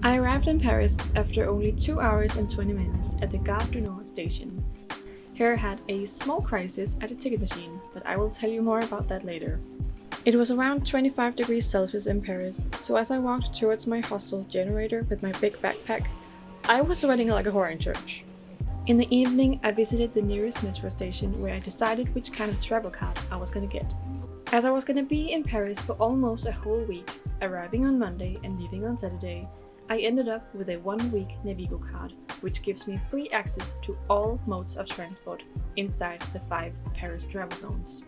I arrived in Paris after only 2 hours and 20 minutes at the Gare du Nord station. Here I had a small crisis at a ticket machine, but I will tell you more about that later. It was around 25 degrees Celsius in Paris, so as I walked towards my hostel generator with my big backpack, I was sweating like a whore in church. In the evening, I visited the nearest metro station where I decided which kind of travel card I was gonna get. As I was gonna be in Paris for almost a whole week, arriving on Monday and leaving on Saturday, I ended up with a 1-week Navigo card, which gives me free access to all modes of transport inside the 5 Paris travel zones.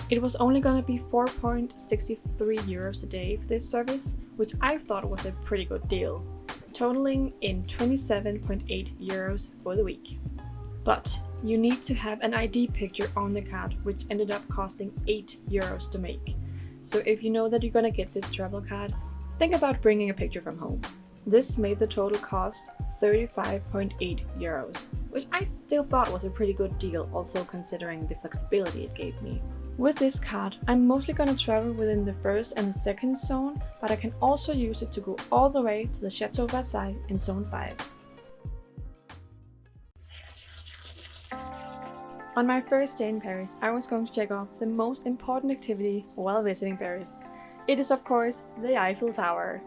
It was only gonna be 4.63 euros a day for this service, which I thought was a pretty good deal, totaling in 27.8 euros for the week. But you need to have an ID picture on the card, which ended up costing 8 euros to make. So if you know that you're gonna get this travel card, think about bringing a picture from home. This made the total cost 35.8 euros, which I still thought was a pretty good deal, also considering the flexibility it gave me. With this card, I'm mostly gonna travel within the first and the second zone, but I can also use it to go all the way to the Chateau Versailles in Zone 5. On my first day in Paris, I was going to check off the most important activity while visiting Paris. It is, of course, the Eiffel Tower.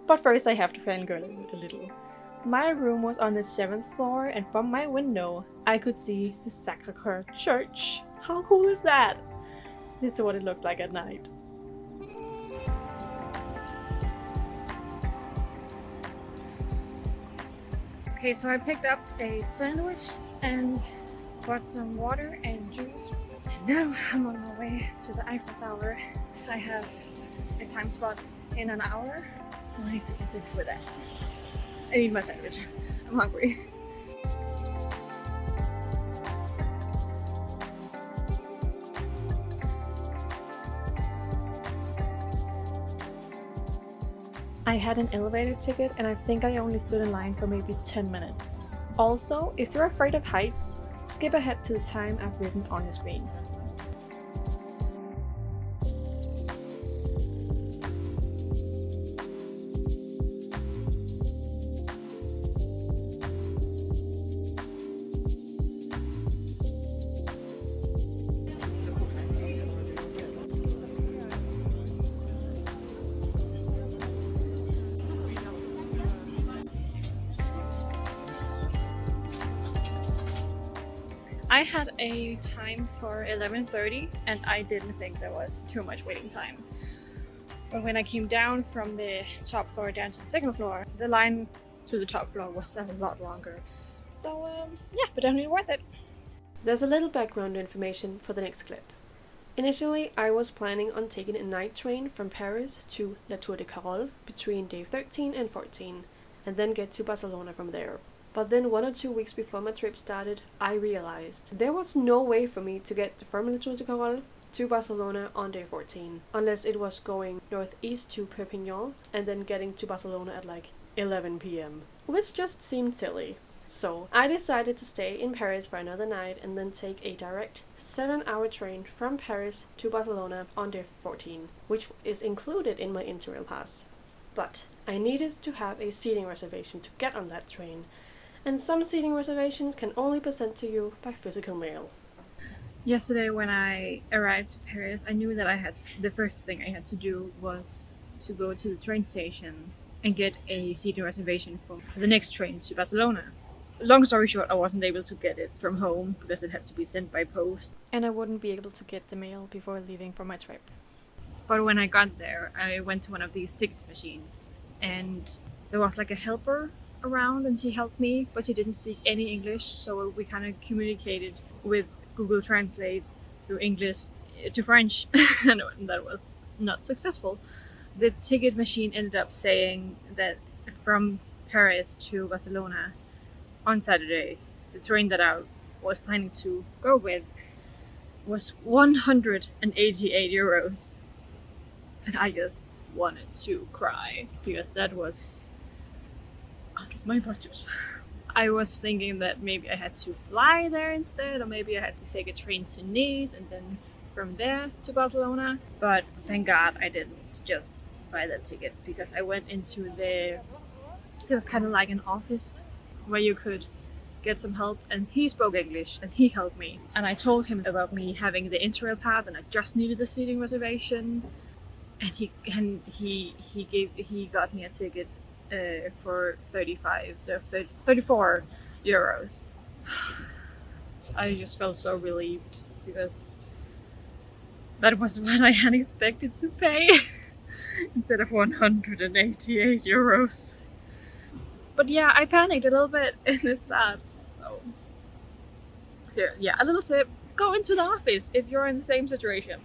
But first I have to fangirl a little. My room was on the 7th floor, and from my window I could see the Sacre Coeur church. How cool is that? This is what it looks like at night. Okay, so I picked up a sandwich and bought some water and juice. And now I'm on my way to the Eiffel Tower. I have a time spot in an hour, so I need to get ready for that. I need my sandwich. I'm hungry. I had an elevator ticket and I think I only stood in line for maybe 10 minutes. Also, if you're afraid of heights, skip ahead to the time I've written on the screen. I had a time for 11:30 and I didn't think there was too much waiting time. But when I came down from the top floor down to the second floor, the line to the top floor was a lot longer. So yeah, but definitely worth it. There's a little background information for the next clip. Initially, I was planning on taking a night train from Paris to La Tour de Carol between day 13 and 14, and then get to Barcelona from there. But then 1 or 2 weeks before my trip started, I realized there was no way for me to get from La Tour de Carol to Barcelona on day 14, unless it was going northeast to Perpignan and then getting to Barcelona at like 11 p.m, which just seemed silly. So I decided to stay in Paris for another night and then take a direct 7-hour train from Paris to Barcelona on day 14, which is included in my Interrail pass. But I needed to have a seating reservation to get on that train, and some seating reservations can only be sent to you by physical mail. Yesterday when I arrived to Paris, I knew that the first thing I had to do was to go to the train station and get a seating reservation for the next train to Barcelona. Long story short, I wasn't able to get it from home because it had to be sent by post. And I wouldn't be able to get the mail before leaving for my trip. But when I got there, I went to one of these ticket machines and there was like a helper around and she helped me, but she didn't speak any English, so we kind of communicated with Google Translate through English to French and that was not successful. The ticket machine ended up saying that from Paris to Barcelona on Saturday, the train that I was planning to go with was 188 euros. And I just wanted to cry because that was out of my budget. I was thinking that maybe I had to fly there instead, or maybe I had to take a train to Nice and then from there to Barcelona. But thank God I didn't just buy that ticket, because I went into the It was kind of like an office where you could get some help, and he spoke English and he helped me. And I told him about me having the Interrail pass and I just needed a seating reservation, and he got me a ticket for 34 euros. I just felt so relieved because that was what I had expected to pay instead of 188 euros. But yeah, I panicked a little bit in the start. So yeah, a little tip: go into the office if you're in the same situation.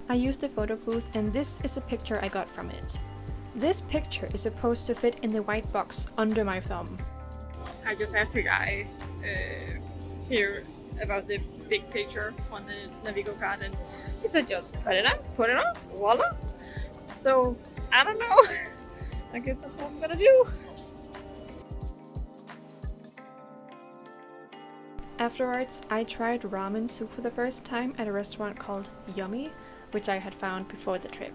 I used the photo booth, and this is a picture I got from it. This picture is supposed to fit in the white box under my thumb. I just asked a guy here about the big picture on the Navigo card, and he said just put it on, voila. So I don't know. I guess that's what I'm gonna do. Afterwards, I tried ramen soup for the first time at a restaurant called Yummy, which I had found before the trip.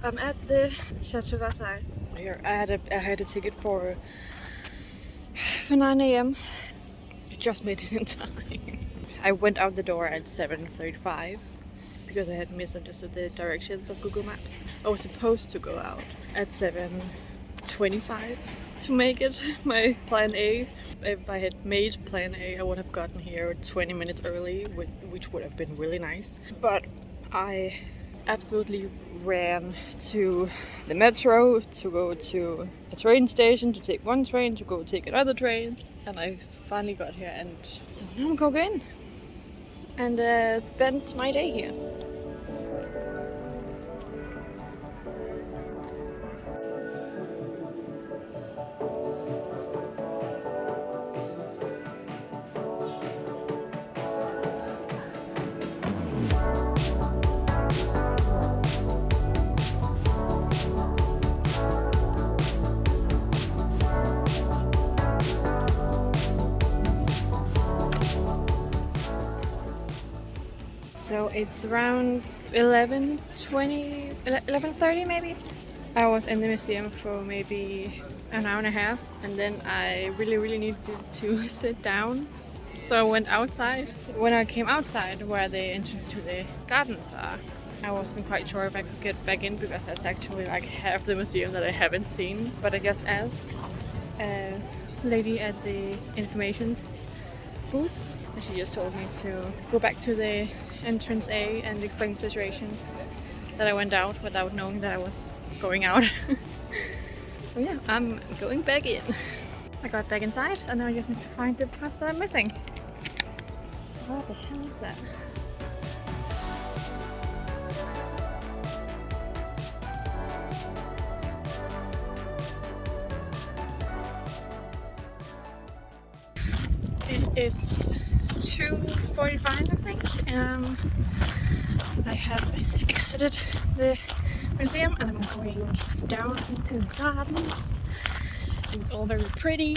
I'm at the Chateau Versailles. Here, I had a ticket for 9 a.m. I just made it in time. I went out the door at 7:35 because I had misunderstood the directions of Google Maps. I was supposed to go out at 7:25 to make it my plan A. If I had made plan A, I would have gotten here 20 minutes early, which would have been really nice. But I absolutely ran to the metro to go to a train station, to take one train, to go take another train, and I finally got here, and so now I'm going in and spend my day here. So it's around 11:30 maybe. I was in the museum for maybe an hour and a half, and then I really needed to sit down. So I went outside. When I came outside where the entrance to the gardens are, I wasn't quite sure if I could get back in because that's actually like half the museum that I haven't seen. But I just asked a lady at the informations booth, and she just told me to go back to the entrance A and explain the situation, that I went out without knowing that I was going out. So yeah, I'm going back in. I got back inside and now I just need to find the parts that I'm missing. What the hell is that? It is 2:45, I think. I have exited the museum and I'm going down into the gardens. It's all very pretty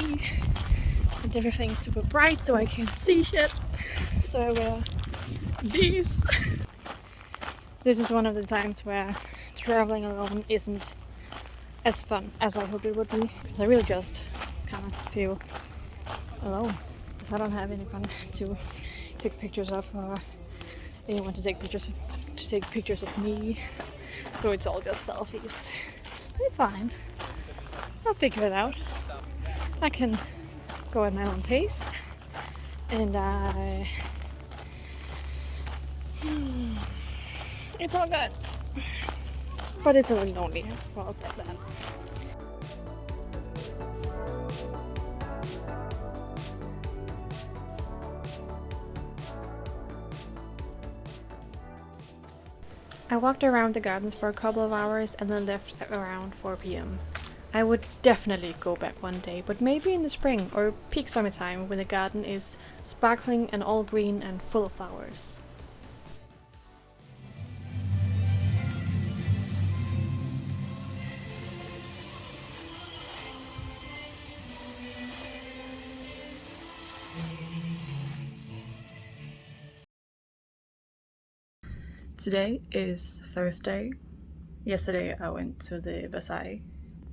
and everything's super bright so I can't see shit. So I wear these. This is one of the times where traveling alone isn't as fun as I hoped it would be. Because I really just kind of feel alone. Because I don't have anyone to take pictures of or anyone to take pictures of me. So it's all just selfies. But it's fine. I'll figure it out. I can go at my own pace. And it's all good. But it's a little lonely. Well, I'll take that. I walked around the gardens for a couple of hours and then left around 4 p.m. I would definitely go back one day, but maybe in the spring or peak summertime when the garden is sparkling and all green and full of flowers. Today is Thursday. Yesterday I went to the Versailles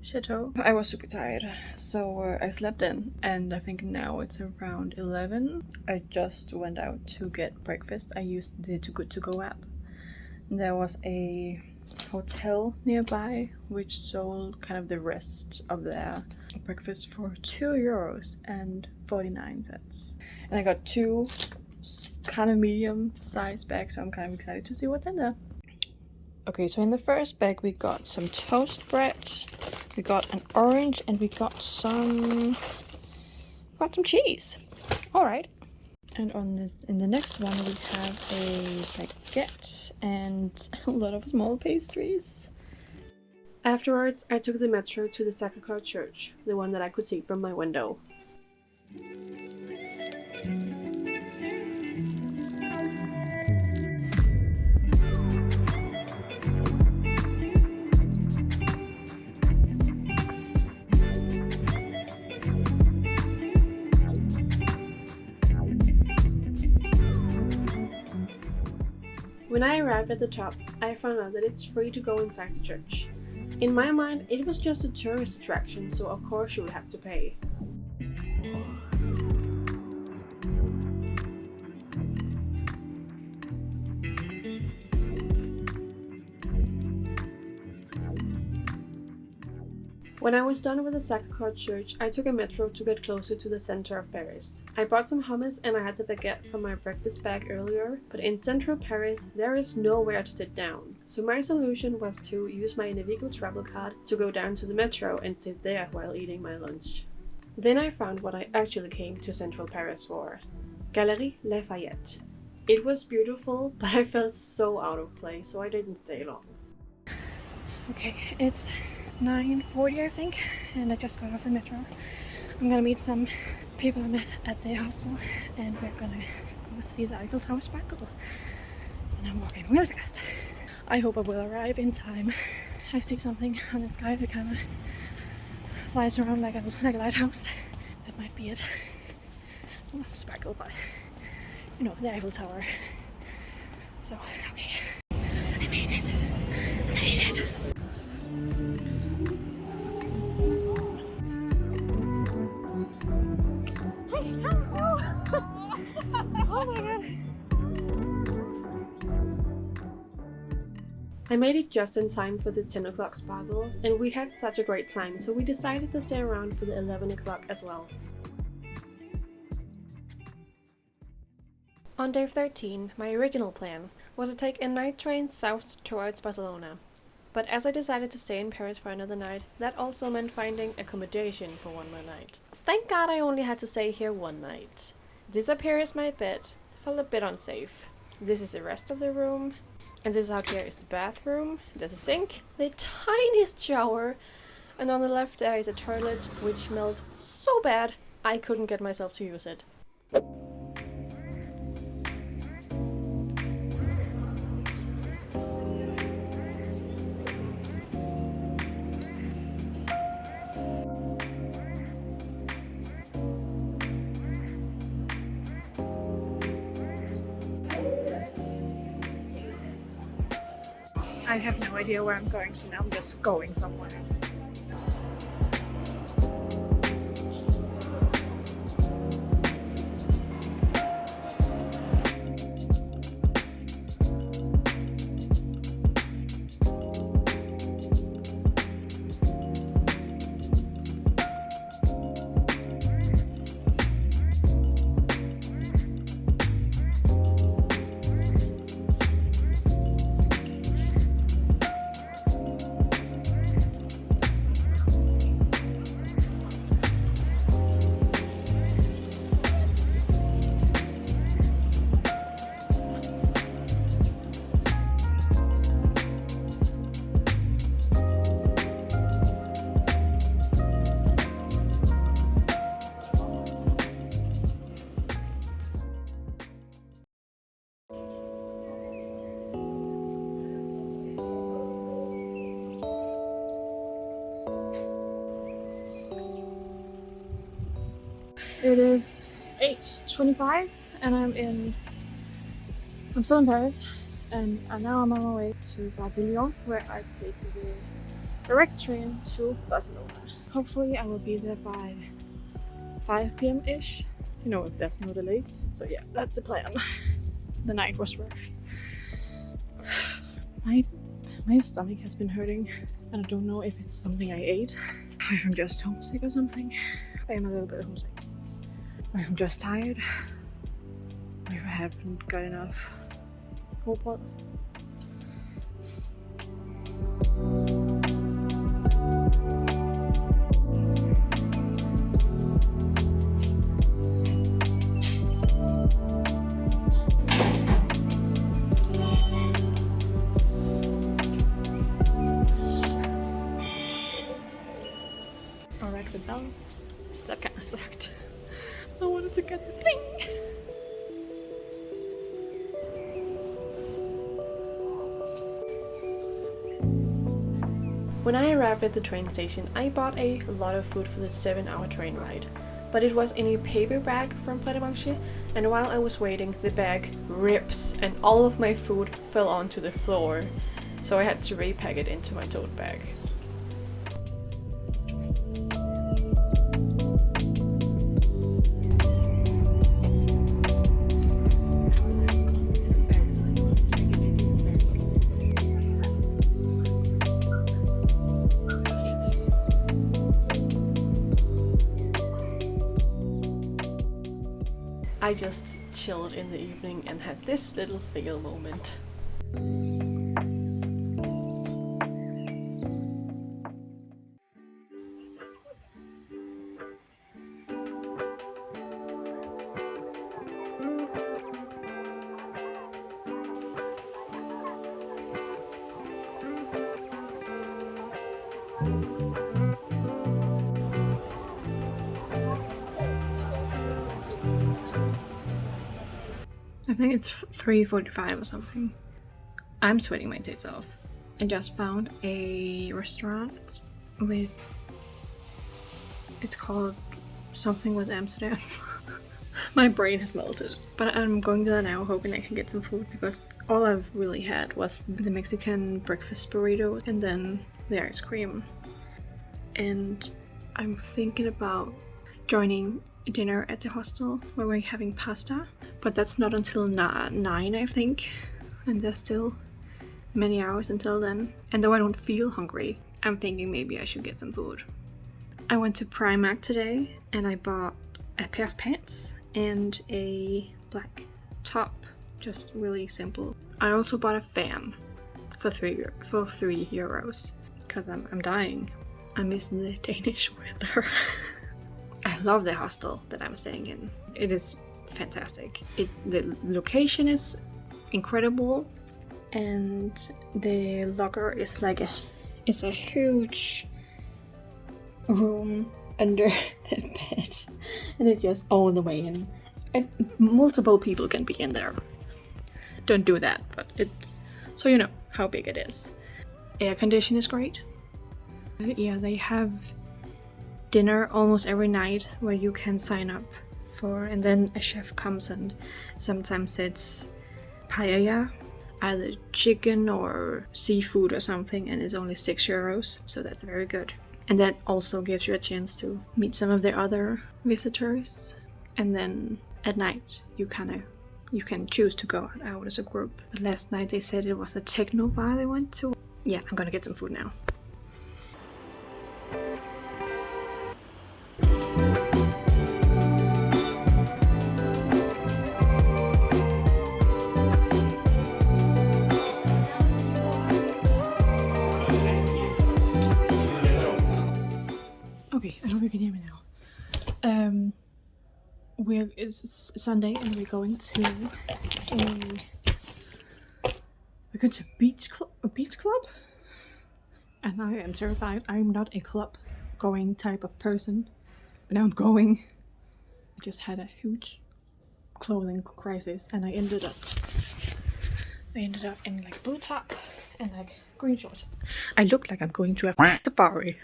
Chateau. I was super tired, so I slept in, and I think now it's around 11. I just went out to get breakfast. I used the Too Good To Go app. There was a hotel nearby which sold kind of the rest of their breakfast for €2 and 49 cents. And I got two kind of medium-sized bags, so I'm kind of excited to see what's in there. Okay, so in the first bag we got some toast bread, we got an orange, and we got some cheese. All right. And in the next one we have a baguette and a lot of small pastries. Afterwards, I took the metro to the Sacre Coeur church, the one that I could see from my window. When I arrived at the top, I found out that it's free to go inside the church. In my mind, it was just a tourist attraction, so of course you would have to pay. When I was done with the Sacre Coeur church, I took a metro to get closer to the center of Paris. I bought some hummus and I had the baguette from my breakfast bag earlier, but in central Paris there is nowhere to sit down. So my solution was to use my Navigo travel card to go down to the metro and sit there while eating my lunch. Then I found what I actually came to central Paris for: Galeries Lafayette. It was beautiful, but I felt so out of place, so I didn't stay long. Okay, it's 9:40 I think, and I just got off the metro. I'm gonna meet some people I met at the hostel, and we're gonna go see the Eiffel Tower sparkle. And I'm walking really fast. I hope I will arrive in time. I see something on the sky that kind of flies around like a lighthouse. That might be it. Not sparkle, but you know, the Eiffel Tower. So, okay. I made it. I made it. Oh my god. I made it just in time for the 10 o'clock sparkle, and we had such a great time, so we decided to stay around for the 11 o'clock as well. On day 13, my original plan was to take a night train south towards Barcelona. But as I decided to stay in Paris for another night, that also meant finding accommodation for one more night. Thank God I only had to stay here one night. This up here is my bed. Felt a bit unsafe. This is the rest of the room. And this out here is the bathroom. There's a sink, the tiniest shower, and on the left there is a toilet which smelled so bad I couldn't get myself to use it. I have no idea where I'm going, so now I'm just going somewhere. It is 8:25 and I'm still in Paris, and now I'm on my way to Boqueria, where I take the direct train to Barcelona. Hopefully I will be there by 5 p.m-ish, you know, if there's no delays. So yeah, that's the plan. The night was rough. My stomach has been hurting, and I don't know if it's something I ate, or if I'm just homesick or something. I am a little bit homesick. Or if I'm just tired. Or if I haven't got enough cold. Alright with that. That kind of sucked. I wanted to get the thing. When I arrived at the train station, I bought a lot of food for the 7-hour train ride. But it was in a paper bag from Paris, and while I was waiting, the bag rips and all of my food fell onto the floor. So I had to repack it into my tote bag. I just chilled in the evening and had this little fail moment. I think it's 3:45 or something. I'm sweating my tits off. I just found a restaurant with... It's called something with Amsterdam. My brain has melted. But I'm going there now hoping I can get some food, because all I've really had was the Mexican breakfast burrito and then the ice cream. And I'm thinking about joining dinner at the hostel where we're having pasta, but that's not until 9, I think, and there's still many hours until then. And though I don't feel hungry, I'm thinking maybe I should get some food. I went to Primark today and I bought a pair of pants and a black top, just really simple. I also bought a fan for 3 euros because I'm dying. I'm missing the Danish weather. I love the hostel that I'm staying in. It is fantastic. The location is incredible, and the locker is like a huge room under the bed, and it's just all the way in. And multiple people can be in there. Don't do that, but it's so you know how big it is. Air condition is great. Yeah, they have dinner almost every night where you can sign up for, and then a chef comes, and sometimes it's paella, either chicken or seafood or something, and it's only 6 euros, so that's very good. And that also gives you a chance to meet some of the other visitors, and then at night you can choose to go out as a group. But last night they said it was a techno bar they went to. Yeah, I'm gonna get some food now. Okay, I hope you can hear me now. It's Sunday and we're going to a beach club, and I am terrified. I'm not a club going type of person, but now I'm going. I just had a huge clothing crisis, and I ended up in like blue top and like green shorts. I look like I'm going to a safari.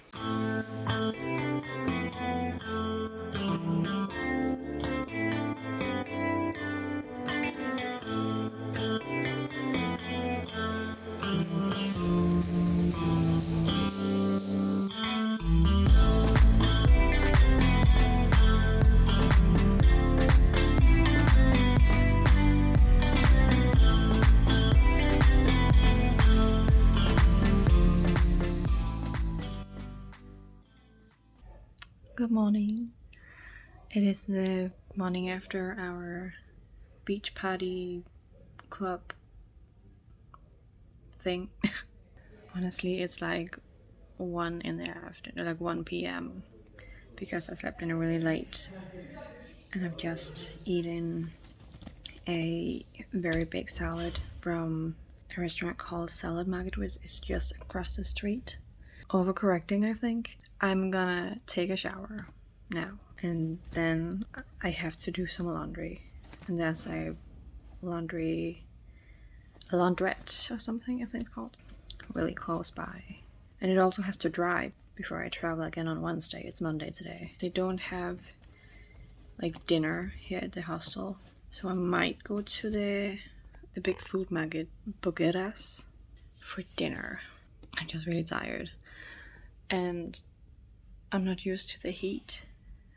Good morning. It is the morning after our beach party club thing. Honestly, it's like 1 in the afternoon, like 1 p.m. because I slept in really late, and I've just eaten a very big salad from a restaurant called Salad Market, which is just across the street. Overcorrecting, I think. I'm gonna take a shower now, and then I have to do some laundry, and there's a laundrette or something, I think it's called, really close by. And it also has to dry before I travel again on Wednesday. It's Monday today. They don't have like dinner here at the hostel, so I might go to the big food market Boqueria for dinner. I'm just really tired, and I'm not used to the heat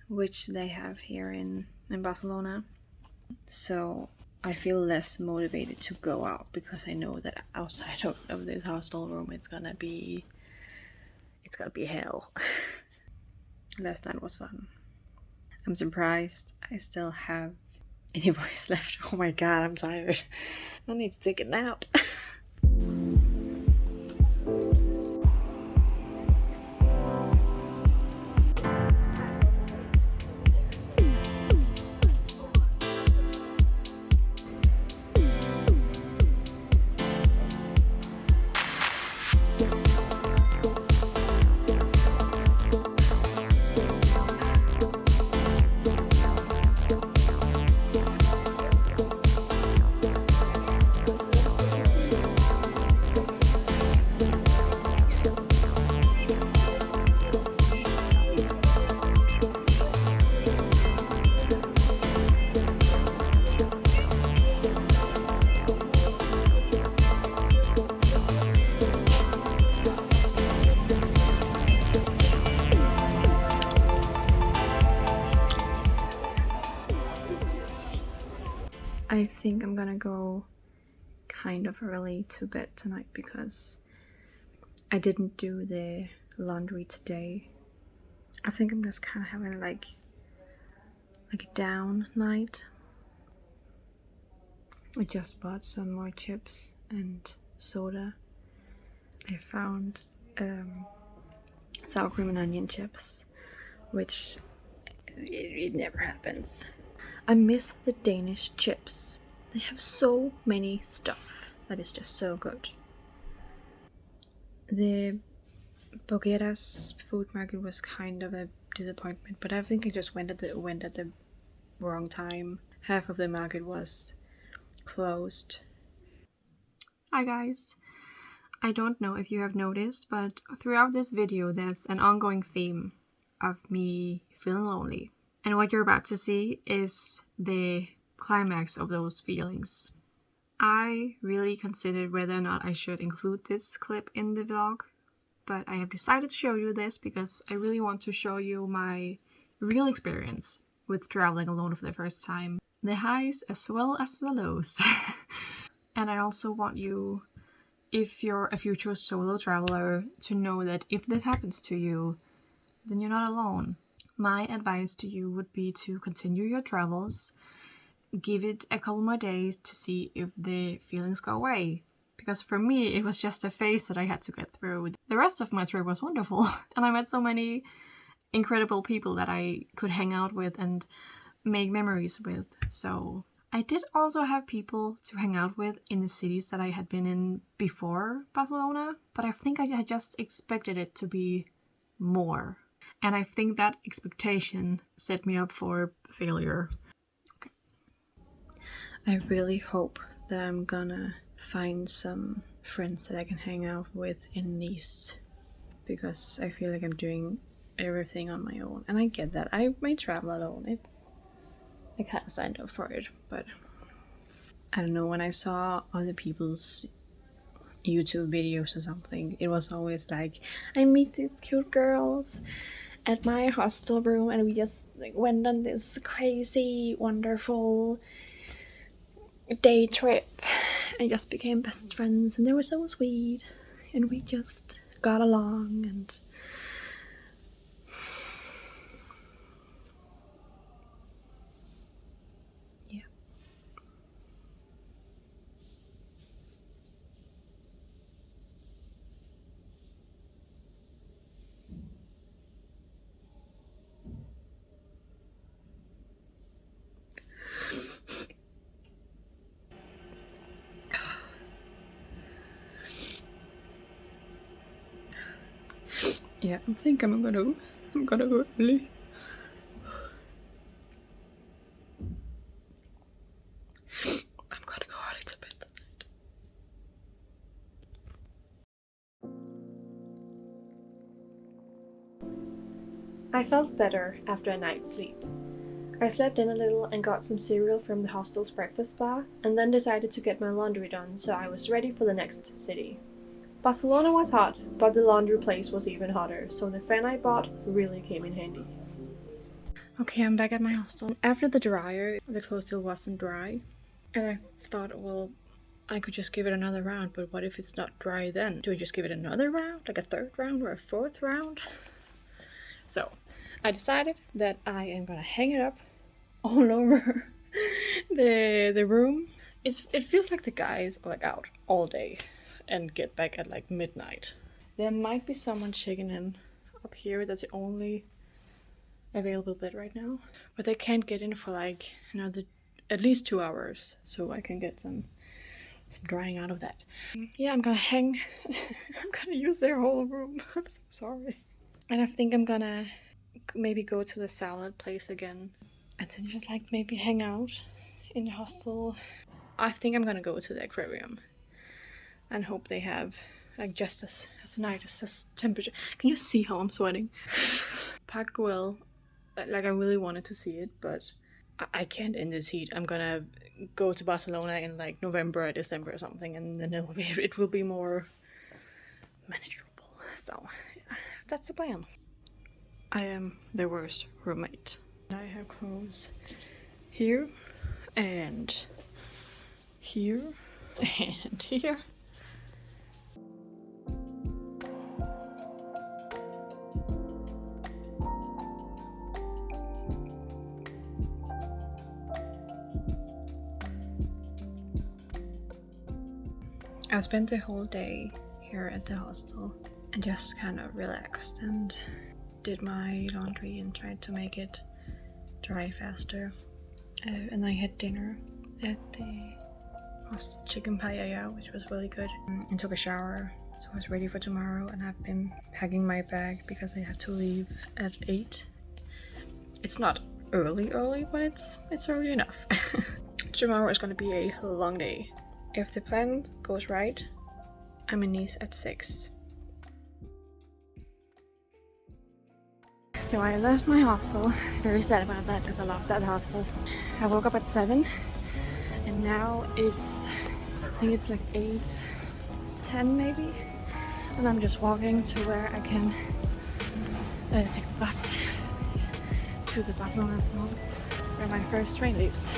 which they have here in Barcelona, so I feel less motivated to go out because I know that outside of this hostel room it's gonna be hell. Last night was fun. I'm surprised I still have any voice left. Oh my god, I'm tired. I need to take a nap. I think I'm gonna go kind of early to bed tonight because I didn't do the laundry today. I think I'm just kind of having like a down night. I just bought some more chips and soda. I found sour cream and onion chips, which it never happens. I miss the Danish chips. They have so many stuff that is just so good. The Boqueria's food market was kind of a disappointment, but I think I just went at the wrong time. Half of the market was closed. Hi guys. I don't know if you have noticed, but throughout this video there's an ongoing theme of me feeling lonely. And what you're about to see is the climax of those feelings. I really considered whether or not I should include this clip in the vlog, but I have decided to show you this because I really want to show you my real experience with traveling alone for the first time. The highs as well as the lows. And I also want you, if you're a future solo traveler, to know that if this happens to you, then you're not alone. My advice to you would be to continue your travels, give it a couple more days to see if the feelings go away. Because for me, it was just a phase that I had to get through. The rest of my trip was wonderful, and I met so many incredible people that I could hang out with and make memories with. So I did also have people to hang out with in the cities that I had been in before Barcelona, but I think I had just expected it to be more. And I think that expectation set me up for failure. Okay. I really hope that I'm gonna find some friends that I can hang out with in Nice, because I feel like I'm doing everything on my own. And I get that. I may travel alone. I kind of signed up for it, but I don't know, when I saw other people's YouTube videos or something, it was always like, I meet these cute girls at my hostel room and we just went on this crazy, wonderful day trip and just became best friends, and they were so sweet and we just got along. And Yeah, I think I'm gonna go early. I'm gonna go early to bed tonight. I felt better after a night's sleep. I slept in a little and got some cereal from the hostel's breakfast bar, and then decided to get my laundry done so I was ready for the next city. Barcelona was hot, but the laundry place was even hotter, so the fan I bought really came in handy. Okay, I'm back at my hostel. After the dryer, the clothes still wasn't dry, and I thought, well, I could just give it another round, but what if it's not dry then? Do I just give it another round, like a third round or a fourth round? So, I decided that I am gonna hang it up all over the room. It feels like the guys are like out all day and get back at like midnight. There might be someone checking in up here. That's the only available bed right now, but they can't get in for like at least 2 hours, so I can get some drying out of that. Yeah, I'm gonna hang. I'm gonna use their whole room. I'm so sorry. And I think I'm gonna maybe go to the salad place again and then just like maybe hang out in the hostel. I think I'm gonna go to the aquarium and hope they have like just as nice as temperature. Can you see how I'm sweating? Park Güell, like I really wanted to see it, but I can't in this heat. I'm gonna go to Barcelona in like November or December or something, and then it will be more manageable. So yeah, that's the plan. I am the worst roommate. I have clothes here and here and here. I spent the whole day here at the hostel and just kind of relaxed and did my laundry and tried to make it dry faster. And I had dinner at the hostel, chicken paella, which was really good, and took a shower. So I was ready for tomorrow, and I've been packing my bag because I have to leave at 8. It's not early, but it's early enough. Tomorrow is going to be a long day. If the plan goes right, I'm in Nice at 6. So I left my hostel, very sad about that because I love that hostel. I woke up at 7 and now I think it's like 8:10 maybe, and I'm just walking to where I can take the bus to the Barcelona Salons where my first train leaves.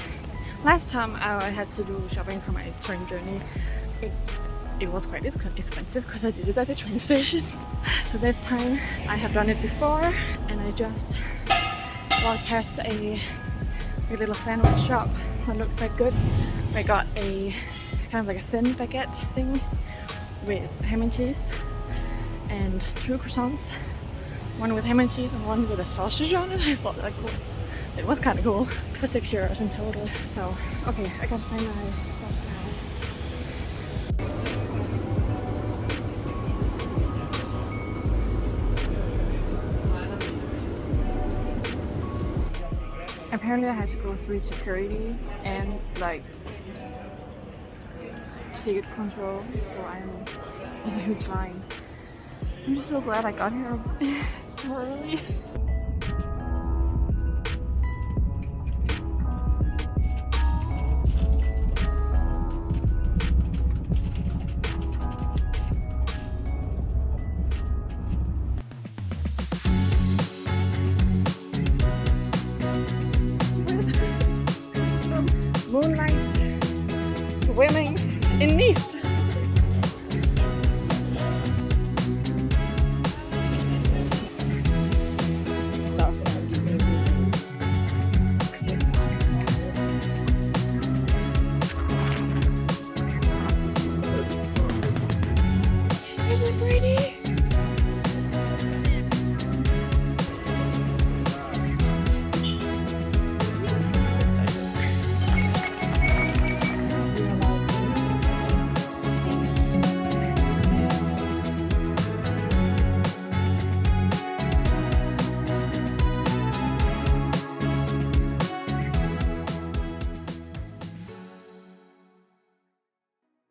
Last time I had to do shopping for my train journey, it was quite expensive because I did it at the train station. So this time I have done it before, and I just walked past a little sandwich shop that looked quite good. I got a kind of like a thin baguette thing with ham and cheese and 2 croissants, one with ham and cheese and one with a sausage on it. I thought that cool. It was kind of cool for €6 in total. So okay, I gotta find my sauce now. Apparently I had to go through security and like ticket control, so there's a huge line. I'm just so glad I got here so early. Moonlight swimming in Nice. Stop it. Isn't it pretty?